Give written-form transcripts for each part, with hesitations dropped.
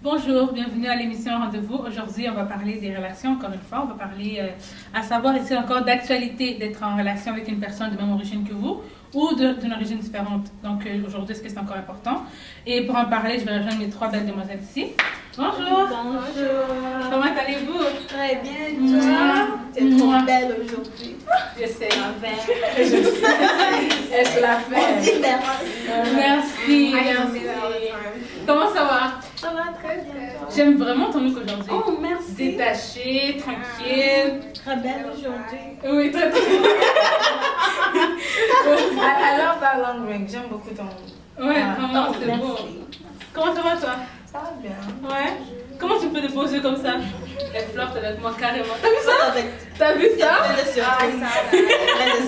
Bonjour, bienvenue à l'émission Rendez-vous. Aujourd'hui, on va parler des relations, encore une fois. On va parler à savoir est-ce encore d'actualité d'être en relation avec une personne de même origine que vous ou d'une origine différente. Donc aujourd'hui, est-ce que c'est encore important? Et pour en parler, je vais rejoindre mes trois belles demoiselles ici. Bonjour! Bonjour! Comment allez-vous? Très bien, toi? T'es trop belle aujourd'hui. Je sais. Je sais. Elle se la fait. On dit merci. Merci. Comment ça va? Ça va très bien. J'aime vraiment ton look aujourd'hui. Oh, merci. Détaché, tranquille. Très belle aujourd'hui. Oui, très très. I love that long ring. J'aime beaucoup ton look. Ouais, vraiment, c'est merci. beau. Comment ça va toi? Ça va bien. Ouais. Comment tu peux te poser comme ça? Elle flirte avec moi carrément. T'as vu ça? T'as vu ça? Plein de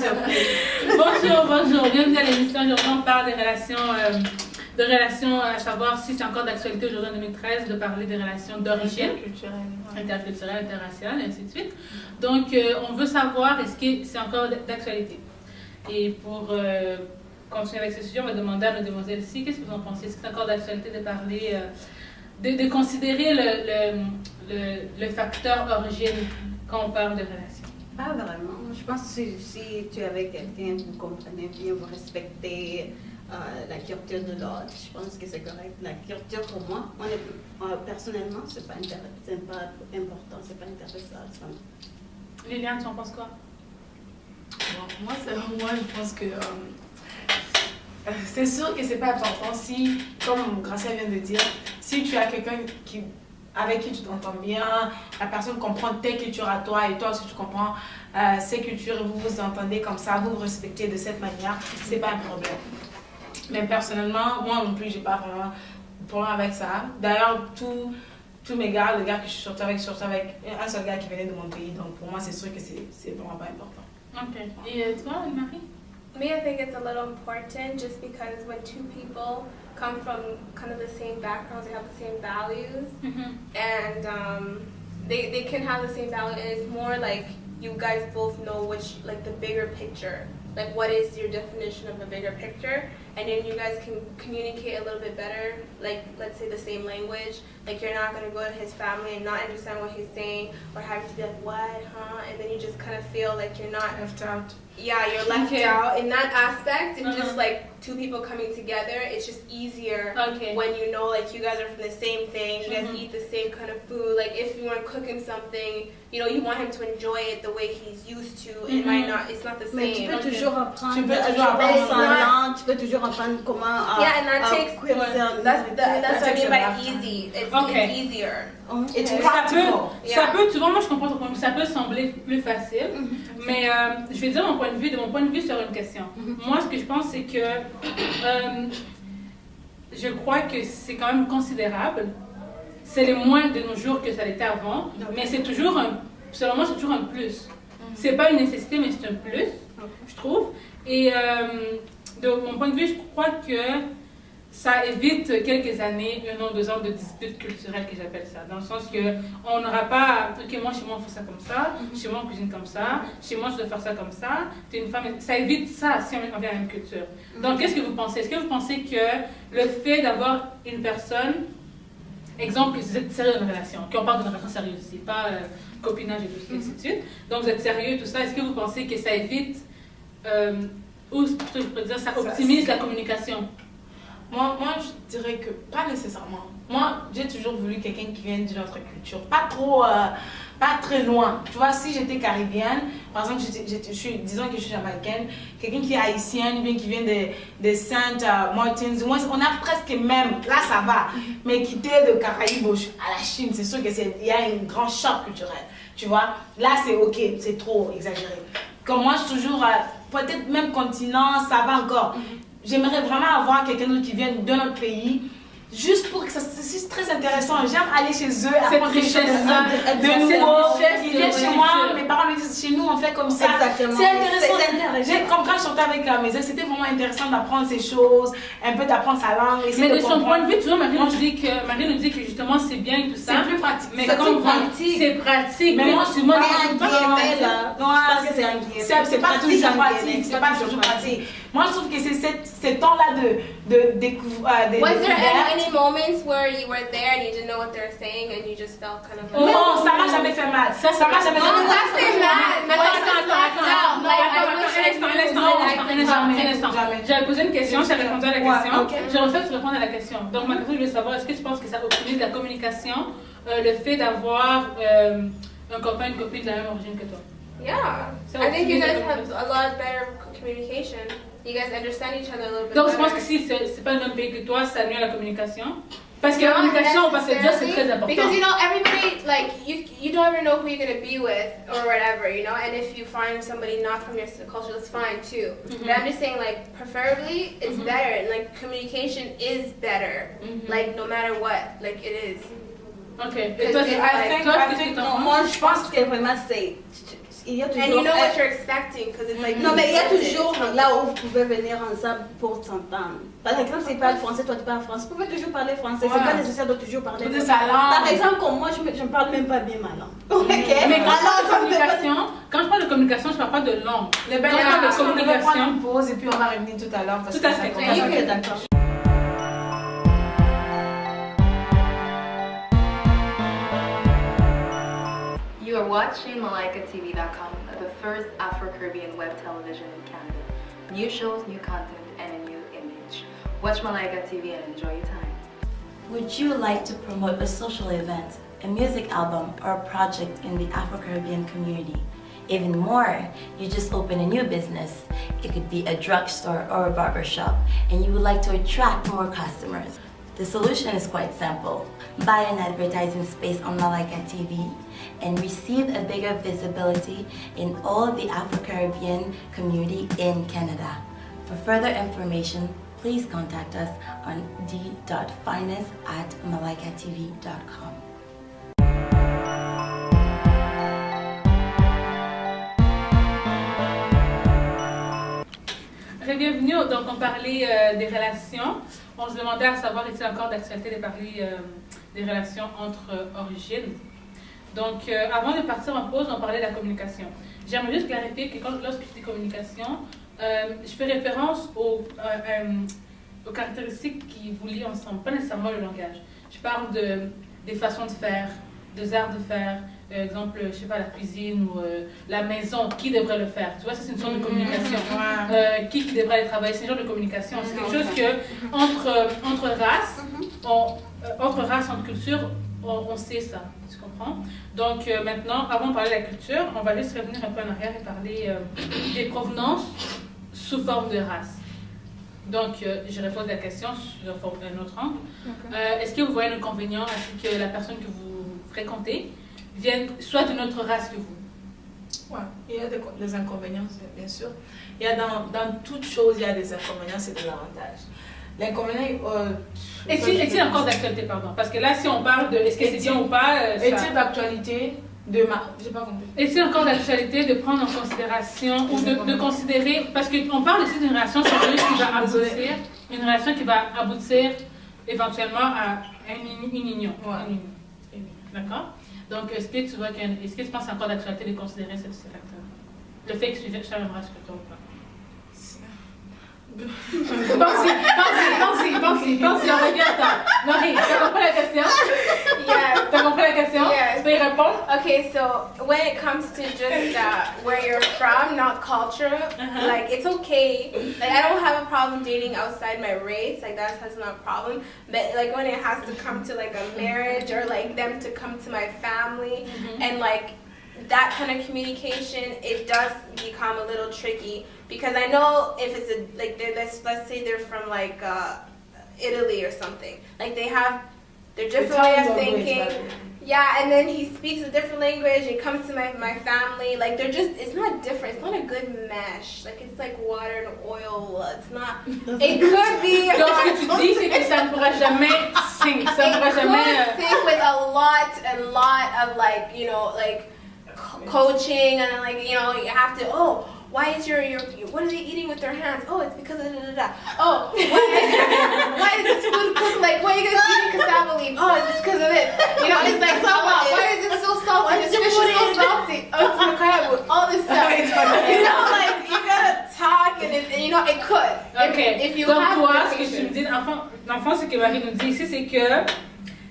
surprises. Bonjour. Bienvenue à l'émission. Aujourd'hui, on parle des relations, à savoir si c'est encore d'actualité aujourd'hui en 2013 de parler des relations d'origine, interculturelles, interraciales, et ainsi de suite. Donc, on veut savoir est-ce que c'est encore d'actualité. Et pour continuer avec ce sujet, on va demander à nos demoiselles ici, qu'est-ce que vous en pensez? Est-ce que c'est encore d'actualité de parler, de considérer le facteur origine quand on parle de relations? Pas vraiment. Je pense que si tu es avec quelqu'un, vous comprenez bien, vous respectez la culture de l'autre, je pense que c'est correct. La culture pour moi, personnellement, c'est pas important, c'est pas intéressant. Liliane, tu en penses quoi? Moi, je pense que c'est sûr que c'est pas important si, comme Gracia vient de dire, si tu as quelqu'un avec qui tu t'entends bien, la personne comprend tes cultures à toi et toi aussi tu comprends ses cultures et vous vous entendez comme ça, vous vous respectez de cette manière, c'est pas un problème. Mais personnellement, moi non plus, j'ai pas vraiment de problème avec ça. D'ailleurs, tous mes gars, le gars que je suis sortie avec un seul gars qui venait de mon pays, donc pour moi c'est sûr que c'est vraiment pas important. Ok. Et toi, Marie? Me, I think it's a little important just because when two people come from kind of the same backgrounds, they have the same values, and they can have the same value, and it's more like you guys both know like the bigger picture, like what is your definition of a bigger picture, and then you guys can communicate a little bit better, like let's say the same language, like you're not going to go to his family and not understand what he's saying, or having to be like, what, huh, and then you just kind of feel like you're not Left out. Yeah, you're left out in that aspect, and just like two people coming together, it's just easier when you know like you guys are from the same thing, you guys eat the same kind of food. Like if you want to cook him something, you know, you want him to enjoy it the way he's used to. It might not, it's not the same. Mais tu peux toujours apprendre. Tu peux toujours apprendre. Tu peux toujours apprendre comment. Yeah, and that takes. That's what I mean by easy. It's easier. It's practical. Ça peut, tu vois, moi je comprends ton point de vue, ça peut sembler plus facile, mais je vais dire de mon point de vue sur une question. Moi, ce que je pense, c'est que je crois que c'est quand même considérable. C'est le moins de nos jours que ça l'était avant, mais c'est toujours selon moi, c'est toujours un plus. C'est pas une nécessité, mais c'est un plus, je trouve. Et de mon point de vue, je crois que ça évite quelques années, 1 an, 2 ans de disputes culturelles que j'appelle ça. Dans le sens que on n'aura pas, ok, moi chez moi on fait ça comme ça, chez moi on cuisine comme ça, chez moi je dois faire ça comme ça, t'es une femme, ça évite ça si on vient à la même culture. Donc qu'est-ce que vous pensez? Est-ce que vous pensez que le fait d'avoir une personne, exemple que vous êtes sérieux dans une relation, qu'on parle d'une relation sérieuse ici, pas copinage et tout ça, ainsi de suite, donc vous êtes sérieux, tout ça, est-ce que vous pensez que ça évite, ou je peux dire, ça optimise la communication? Moi, je dirais que pas nécessairement. Moi, j'ai toujours voulu quelqu'un qui vienne d'une autre culture. Pas très loin. Tu vois, si j'étais caribéenne, par exemple, disons que je suis jamaïcaine, quelqu'un qui est haïtienne, bien qui vient de Saint-Martin, on a presque même, là ça va. Mais quitter de Caraïbes à la Chine, c'est sûr qu'il y a un grand choc culturel. Tu vois, là c'est ok, c'est trop exagéré. Comme moi, je suis toujours, peut-être même continent, ça va encore. J'aimerais vraiment avoir quelqu'un d'autre qui vient d'un autre pays, juste pour que c'est très intéressant. J'aime aller chez eux, apprendre des choses de nouveau. Ils viennent chez moi, mes parents me disent chez nous on fait comme ça. C'est intéressant. Comme quand je sortais avec mes ex, c'était vraiment intéressant d'apprendre ces choses, un peu d'apprendre sa langue. Mais de son point de vue, tu vois, Marie nous dit que justement c'est bien et tout ça. C'est plus pratique. Mais comme c'est pratique. Mais moi, je suis pas c'est pas toujours pratique. C'est pas toujours pratique. Moi, je trouve que c'est ces temps-là de découverte. Was there any moments where you were there and you didn't know what they were saying and you just felt kind of like... Non, ça m'a jamais fait mal. Ça m'a jamais fait mal. That's it, Un instant. J'avais posé une question, j'ai répondu à la question. Je refais répondre à la question. Donc, ma question, je voulais savoir, est-ce que tu penses que ça optimise la communication, le fait d'avoir un copain, une copine de la même origine que toi? Yeah. I think you guys have a lot better communication. You guys understand each other a little bit Donc, better. je pense que si c'est pas le même pays que toi, ça nuit à la communication. Parce que la communication, on va se dire, c'est très important. Because, you know, everybody, like, you don't ever know who you're going to be with or whatever, you know? And if you find somebody not from your culture, that's fine, too. But I'm just saying, like, preferably, it's better. And, like, communication is better. Like, no matter what. Like, it is. Ok. Et toi, moi, je pense que vraiment, c'est... Il y a toujours... And you know what you're expecting, because it's like... Non, mais il y a toujours là où vous pouvez venir ensemble pour s'entendre. Par exemple, si tu parles français, toi tu parles français, vous pouvez toujours parler français. C'est pas nécessaire de toujours parler français. Par exemple, comme moi, je ne parle même pas bien ma langue. Mais quand je parle de communication, je ne parle pas de langue. Quand je parle de communication, on va prendre une pause et puis on va revenir tout à l'heure. Tout à fait. D'accord. You are watching MalaikaTV.com, the first Afro-Caribbean web television in Canada. New shows, new content, and a new image. Watch Malaika TV and enjoy your time. Would you like to promote a social event, a music album, or a project in the Afro-Caribbean community? Even more, you just open a new business. It could be a drugstore or a barbershop, and you would like to attract more customers. The solution is quite simple. Buy an advertising space on Malaika TV and receive a bigger visibility in all the Afro-Caribbean community in Canada. For further information, please contact us on d.finance@malaikatv.com. Bienvenue, donc on parlait des relations. On se demandait à savoir est-il encore d'actualité de parler des relations entre origines. Donc avant de partir en pause, on parlait de la communication. J'aimerais juste clarifier que lorsque je dis communication, je fais référence aux caractéristiques qui vous lient ensemble, pas nécessairement le langage. Je parle des façons de faire, des arts de faire. Exemple, je sais pas, la cuisine ou la maison, qui devrait le faire? Tu vois, ça c'est une sorte de communication. Qui devrait aller travailler? C'est un genre de communication. C'est quelque chose que, entre races, entre cultures, on sait ça. Tu comprends? Donc maintenant, avant de parler de la culture, on va juste revenir un peu en arrière et parler des provenances sous forme de race. Donc, je réponds à la question sous un autre angle. Est-ce que vous voyez un inconvénient à ce que la personne que vous fréquentez viennent soit d'une autre race que vous? Ouais, il y a des inconvénients, bien sûr. Il y a dans toute chose, il y a des inconvénients et des avantages. L'inconvénient... Est-il encore d'actualité, pardon? Parce que là, si on parle de est-ce que c'est bien ou pas... Est-il d'actualité j'ai pas compris. Est-il encore d'actualité de prendre en considération ou de considérer... Parce qu'on parle ici d'une relation sérieuse qui va aboutir, une relation qui va aboutir éventuellement à une union. Ouais. D'accord? Donc, est-ce que tu penses que c'est encore d'actualité de considérer ce facteur? Le fait que tu sois la même race que toi ou pas? Pense-y, on revient à toi. Marie, t'as compris la question? Yeah. T'as compris la question? Yeah. Tu peux y répondre? Okay, so when it comes to just where you're from, not culture, like it's okay. Like I don't have a problem dating outside my race, like that's not a problem. But like when it has to come to like a marriage or like them to come to my family and like that kind of communication, it does become a little tricky because I know if it's let's say they're from like Italy or something, like they have their different way of thinking. Yeah, and then he speaks a different language and comes to my family. Like they're just, it's not different. It's not a good mesh. Like it's like water and oil. It's not. It could be. Donc ce que tu dis, c'est que ça ne pourra jamais sync. Ça ne pourra jamais. Sync with a lot of like like coaching and like you have to why is your what are they eating with their hands? Oh, it's because of da. Oh, why is this food cooked like? Why are you guys eating cassava leaf? Oh, it's because of it. It's like why is it so salty? This fish is so salty. Oh, it's macabre. All this stuff. Like you gotta talk and know, it could. Ok. If you Donc have toi, the ce que tu me patience. dis, l'enfant, ce que Marie nous dit ici, c'est que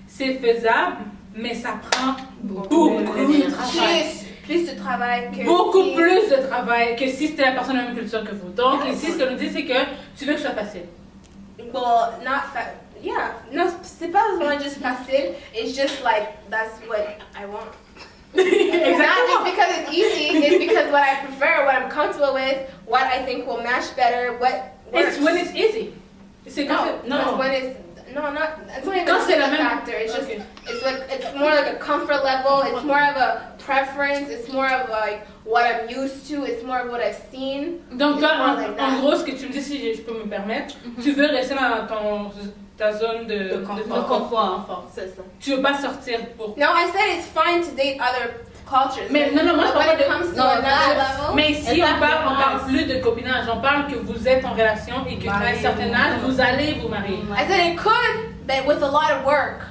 c'est faisable, mais ça prend beaucoup de travail. Plus de travail que Beaucoup si- plus de travail que si c'était la personne de la même culture que vous. Donc ici, ce qu'elle nous dit, c'est que tu veux que ce soit facile. Well, not yeah. No, c'est pas vraiment juste facile. It's just like that's what I want. Not just because it's easy. It's because what I prefer, what I'm comfortable with, what I think will match better, what works. It's when it's easy. C'est quand No, it's when it's not. It's not even Quand a c'est la même- factor. It's just Okay. it's more like a comfort level. It's more of a preference. It's more of like what I'm used to. It's more of what I've seen. Donc, It's toi, more en, like en that. gros, ce que tu me dis, si je peux me permettre, tu veux rester dans ta zone de confort. C'est ça. Tu veux pas sortir pour. No, I said it's fine to date other cultures. Mais non, moi, je but when parle it de. comes to non, another that's- level, Mais si Elle on parle parle de plus de copinage, on parle que vous êtes en relation et que à un certain âge, vous allez vous marier. I said it could, but with a lot of work.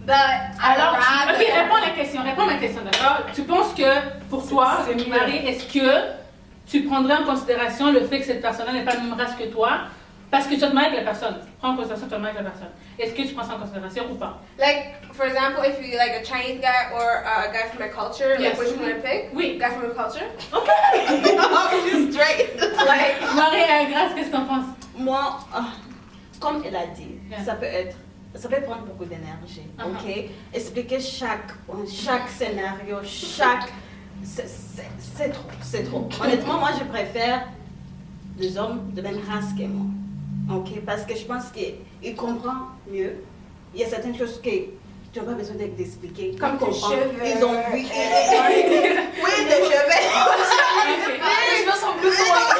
But Alors, I'd ok, rather. réponds à ma question, d'accord? Tu penses que pour toi, C'est mieux. Marie, est-ce que tu prendrais en considération le fait que cette personne-là n'est pas la même race que toi? Parce que tu vas te marier avec la personne. Prends en considération que tu vas te marier avec la personne. Est-ce que tu prends ça en considération ou pas? Like, for example, if you like a Chinese guy or a guy from my culture, Yes. like which one I pick? Oui. Guy from my culture? Ok. Straight. Like, Marie, Grâce, qu'est-ce que t'en penses? Moi, comme elle a dit, Yeah. ça peut prendre beaucoup d'énergie, Uh-huh. ok? Expliquer chaque scénario, c'est trop. Honnêtement, moi, je préfère des hommes de même race que moi, ok? Parce que je pense qu'ils comprennent mieux. Il y a certaines choses que tu n'as pas besoin d'expliquer. Comme tes cheveux. Ils ont vu. Oui, les cheveux. Les cheveux sont plus courts.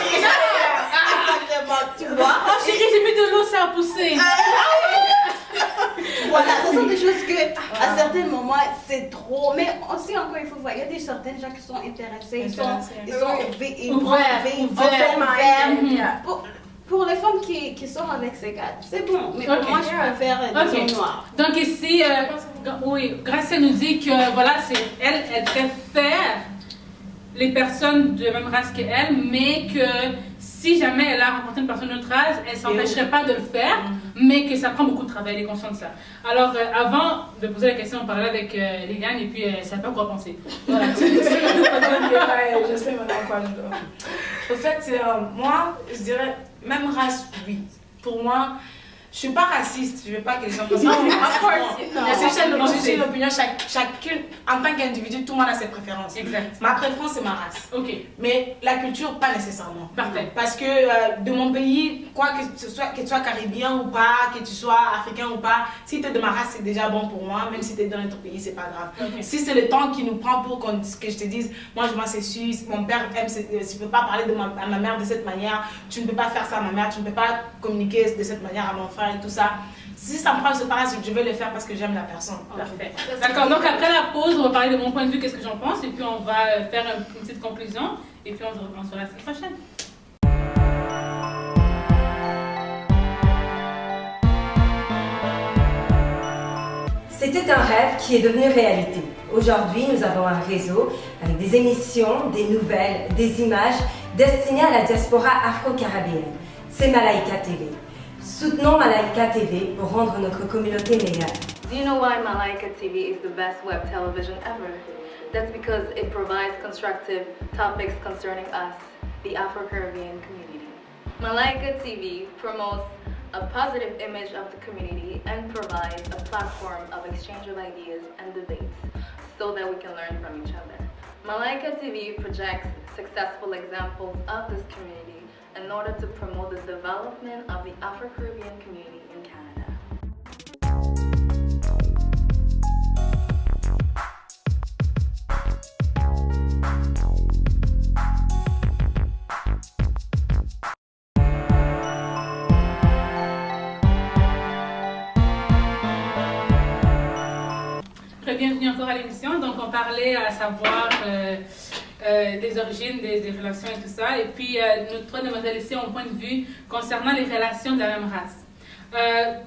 Exactement, tu vois? Oh chérie, j'ai mis de l'eau, ça a poussé. Voilà, ce sont des choses que, à certains moments, c'est trop. Mais aussi, encore, il faut voir, il y a certaines gens qui sont intéressés, ils sont ouverts. Pour les femmes qui sortent avec ces gars, c'est bon. Mais pour Ok. moi, je préfère des Ok. hommes noirs. Donc ici, oui, Gracia nous dit que voilà, elle préfère les personnes de même race qu'elle, mais que si jamais elle a rencontré une personne de notre race, elle ne s'empêcherait pas de le faire, mais que ça prend beaucoup de travail, elle est consciente de ça. Alors, avant de poser la question, on parlait avec Liliane et puis elle ne savait pas quoi penser. Voilà. Je sais maintenant quoi je dois. Au fait, moi, je dirais, même race, oui. Pour moi, je suis pas raciste. Je veux pas que les gens pensent que je suis Of course, raciste. no. C'est une opinion, chacune, en tant qu'individu, tout le monde a ses préférences. Exact. Ma préférence, c'est ma race. Ok. Mais la culture, pas nécessairement. Parfait. Parce que de mon pays, quoi que tu sois caribien ou pas, que tu sois africain ou pas, si tu es de ma race, c'est déjà bon pour moi. Même si tu es dans notre pays, c'est pas grave. Ok. Si c'est le temps qui nous prend pour que je te dise, moi c'est suisse, mon père aime, tu ne peux pas parler à ma mère de cette manière, tu ne peux pas faire ça à ma mère, tu ne peux pas communiquer de cette manière à mon frère et tout ça. Si ça me prend ce temps-là, c'est que je vais le faire parce que j'aime la personne. Parfait. D'accord, donc après la pause, on va parler de mon point de vue, qu'est-ce que j'en pense, et puis on va faire une petite conclusion, et puis on se reprend sur la semaine prochaine. C'était un rêve qui est devenu réalité. Aujourd'hui, nous avons un réseau avec des émissions, des nouvelles, des images destinées à la diaspora afro-caribéenne. C'est Malaika TV. Soutenons Malaika TV pour rendre notre communauté meilleure. Do you know why Malaika TV is the best web television ever? That's because it provides constructive topics concerning us, the Afro-Caribbean community. Malaika TV promotes a positive image of the community and provides a platform of exchange of ideas and debates so that we can learn from each other. Malaika TV projects successful examples of this community in order to promote the development of the Afro-Caribbean community in Canada. Bienvenue encore à l'émission. Donc, on parlait à savoir des origines, des relations et tout ça. Et puis, nos trois demoiselles ici ont un point de vue concernant les relations de la même race.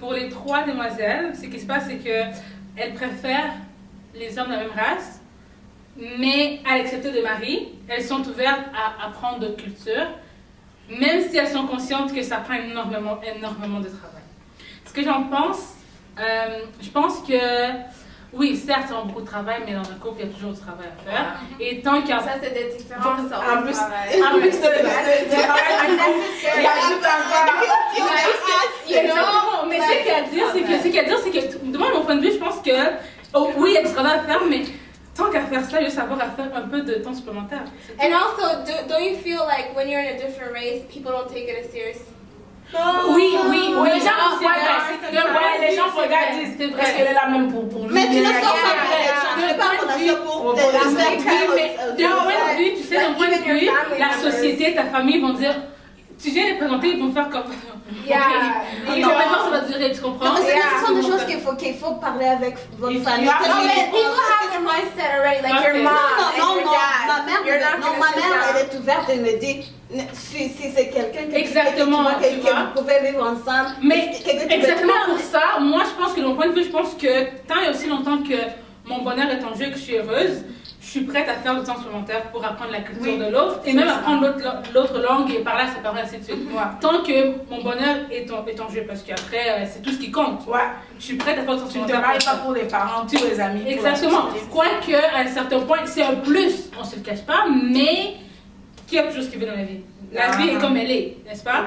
Pour les trois demoiselles, ce qui se passe, c'est qu'elles préfèrent les hommes de la même race, mais à l'exception de Marie, elles sont ouvertes à apprendre d'autres cultures. même si elles sont conscientes que ça prend énormément de travail. Ce que j'en pense, je pense que oui, certes, ça prend beaucoup de travail, mais dans un couple, il y a toujours du travail à faire. Et tant qu'il y a... Ça, c'est des différentes sortes En de plus, travail. de travail, il ajoute encore. Exactement. Mais ce qu'il y a à dire, c'est que, de mon point de vue, je pense que, oui, il y a du travail à faire, mais tant qu'à faire ça, juste avoir à faire un peu de temps supplémentaire. And also, don't you feel like when you're in a different race, people don't take it as serious? Oui, Les gens regardent, disent, est-ce qu'elle est là même pour lui? Mais tu ne sors pas De pour point de vue, tu sais, d'un point de vue, la société, ta famille vont dire, tu viens les présenter, ils vont faire comme... Yeah. Et combien de temps ça va durer, tu comprends? Ce sont des choses qu'il faut parler avec votre famille. No, but people have their mindset already, like your mom and your dad. Ma mère, elle est ouverte, elle me dit, si c'est quelqu'un que Exactement, que vous pouvez vivre ensemble. Mais exactement pour ça, moi je pense que de mon point de vue, je pense que tant et aussi longtemps que mon bonheur est en jeu et que je suis heureuse, je suis prête à faire du temps supplémentaire pour apprendre la culture de l'autre et même apprendre l'autre langue et parler à ses parents et ainsi de suite. Tant que mon bonheur est en jeu, parce qu'après c'est tout ce qui compte. Je suis prête à faire du temps Tu ne supplémentaire. travailles pas pour les parents, pour les amis. Exactement. Quoique, à un certain point, c'est un plus, on ne se le cache pas, mais qui a toujours ce qu'il veut dans la vie. La vie est comme elle est, n'est-ce pas?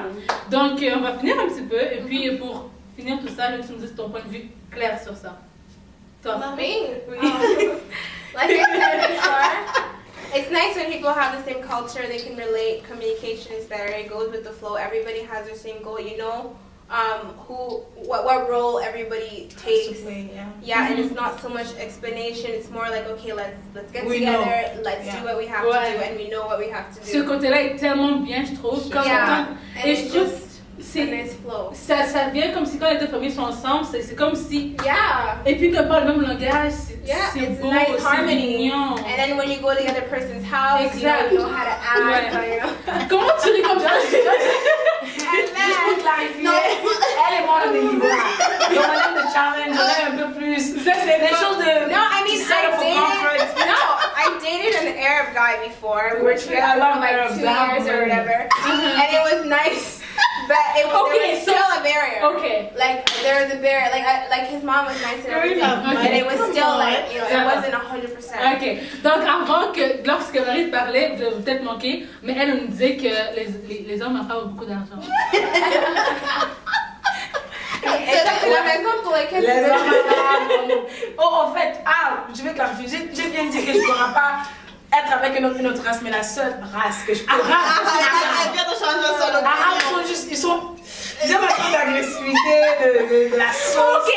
Donc, on va finir un petit peu, et puis pour finir tout ça, je veux que tu nous dises ton point de vue clair sur ça. Toi. Me? Like I said before, it's nice when people have the same culture, they can relate, communication is better, it goes with the flow, everybody has their same goal, you know what role everybody takes. Yeah, and it's not so much explanation, it's more like, okay, let's get together, let's do what we have to do, and we know what we have to do. Ce côté-là est tellement bien, je trouve. Et je trouve ça vient comme si quand les deux familles sont ensemble, c'est comme si... Et puis qu'on parle le même langage, c'est beau, nice c'est harmony. mignon. And then when you go to the other person's house, you know how to act. Comment tu ris comme ça? Juste pour clarifier, elle est moins délibérée. Donc on aime le challenge, on aime un peu plus. C'est des choses de... No, I mean, I dated an Arab guy before. We were together for like 2 years or whatever. And it was nice. But there was still a barrier. Like there was a barrier. Like his mom was nice and everything, but it was still like, you know, it wasn't 100%. Donc avant que, lorsque Marie parlait, vous avez peut-être manqué, mais elle nous disait que les hommes n'ont pas beaucoup d'argent. C'est la raison pour laquelle les hommes en fait, je vais clarifier. J'ai bien dit que je ne pourrais pas être avec une autre race, mais la seule race que je peux. Elle vient de changer son nom. Arabes sont juste, ils sont. J'aime un peu d'agressivité, de la sauce.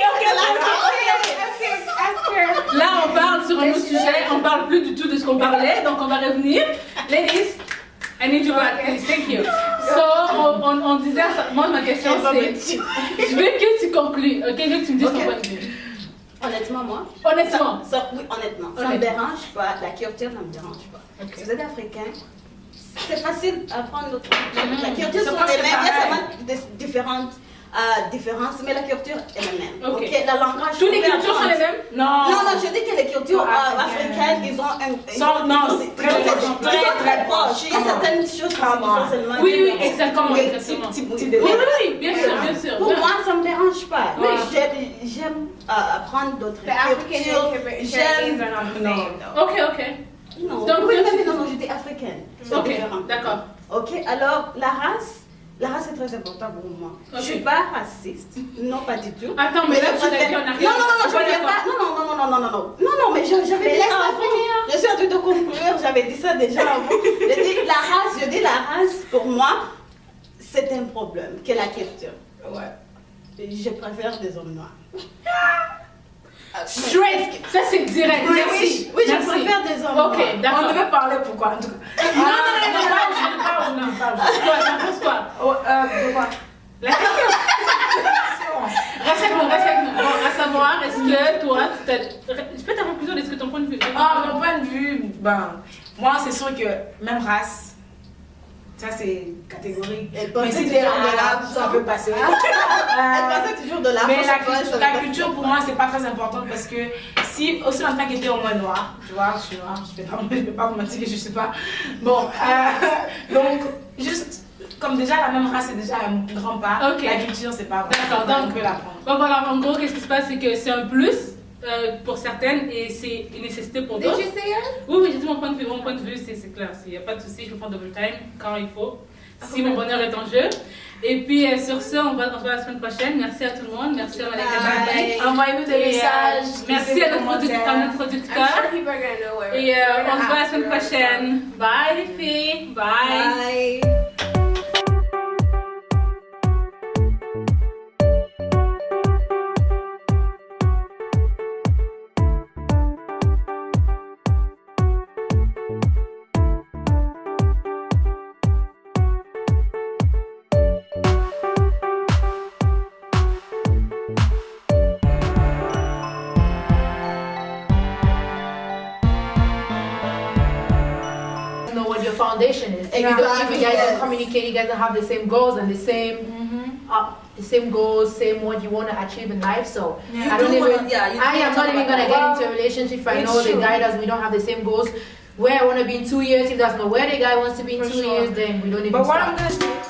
Là, on parle sur un autre sujet, on parle plus du tout de ce qu'on parlait, donc on va revenir. Ladies, I need you back, please. Thank you. So, on disait, moi ma question c'est, je veux que tu conclues, ok? Je veux que tu me dises ton point de vue. Honnêtement, moi. Honnêtement. Oui, honnêtement. Ça ne me dérange pas, la culture ne me dérange pas. Si vous êtes africain, c'est facile à apprendre notre culture. La culture sont les mêmes, il y a seulement des différences, mais la culture est la même. La langage. Toutes les cultures sont les mêmes? Non, je dis que les cultures africaines, ils ont très proches. Il y a certaines choses qui sont seulement. Oui, exactement. Oui, bien sûr. Pour moi, ça ne me dérange pas. J'aime apprendre d'autres cultures. J'aime. Ok. Non, j'étais africaine. Ok, d'accord. Ok, alors la race est très importante pour moi. Je suis pas raciste, non pas du tout. Attends, mais là tu l'as dit en arrière. Non, mais j'avais dit ça avant. Je suis en train de conclure, j'avais dit ça déjà avant. Je dis la race pour moi, c'est un problème que la culture. Je préfère des hommes noirs. Straight, ça c'est direct. Merci. Oui, je préfère des hommes noirs. Ok, d'accord. On devait parler pourquoi en tout cas. Non, t'en penses quoi? De quoi? La question. Reste-nous. Bon, à savoir, est-ce que toi, je peux ta conclusion, est-ce que ton point de vue? Mon point de vue, moi c'est sûr que même race, ça c'est catégorique. Mais si t'es arabe, ça peut passer. Elle pensait toujours de mais la culture pour moi c'est pas très importante parce que si aussi longtemps que t'es au moins noir, tu vois, je suis noire, je vais pas vous mentir que je sais pas. Bon, donc juste comme déjà la même race, c'est déjà un grand pas. Ok. La culture, c'est pas vrai. D'accord, Donc, donc, on peut l'apprendre. donc voilà, en gros, qu'est-ce qui se passe, c'est que c'est un plus pour certaines et c'est une nécessité pour Did d'autres. you say yours? Oui, j'ai dit mon point de vue. Mon point de vue, c'est clair. Il n'y a pas de souci, je le prends double time quand il faut, si mon bonheur est en jeu. Et puis sur ce, on va se voir la semaine prochaine. Merci à tout le monde. Merci à Malika. Envoyez-nous des messages. Merci à notre producteur. I'm sure people are gonna know where Et we're gonna on se voit la ask semaine you. prochaine. Bye les filles. Bye. Bye. Know what your foundation is. If you guys don't communicate, you guys don't have the same goals and the same goals, same what you want to achieve in life. So I don't even. I am not even gonna get into a relationship if I know the guy does. We don't have the same goals. Where I want to be in 2 years. If that's not where the guy wants to be in 2 years, then we don't even. But what start. I'm gonna do.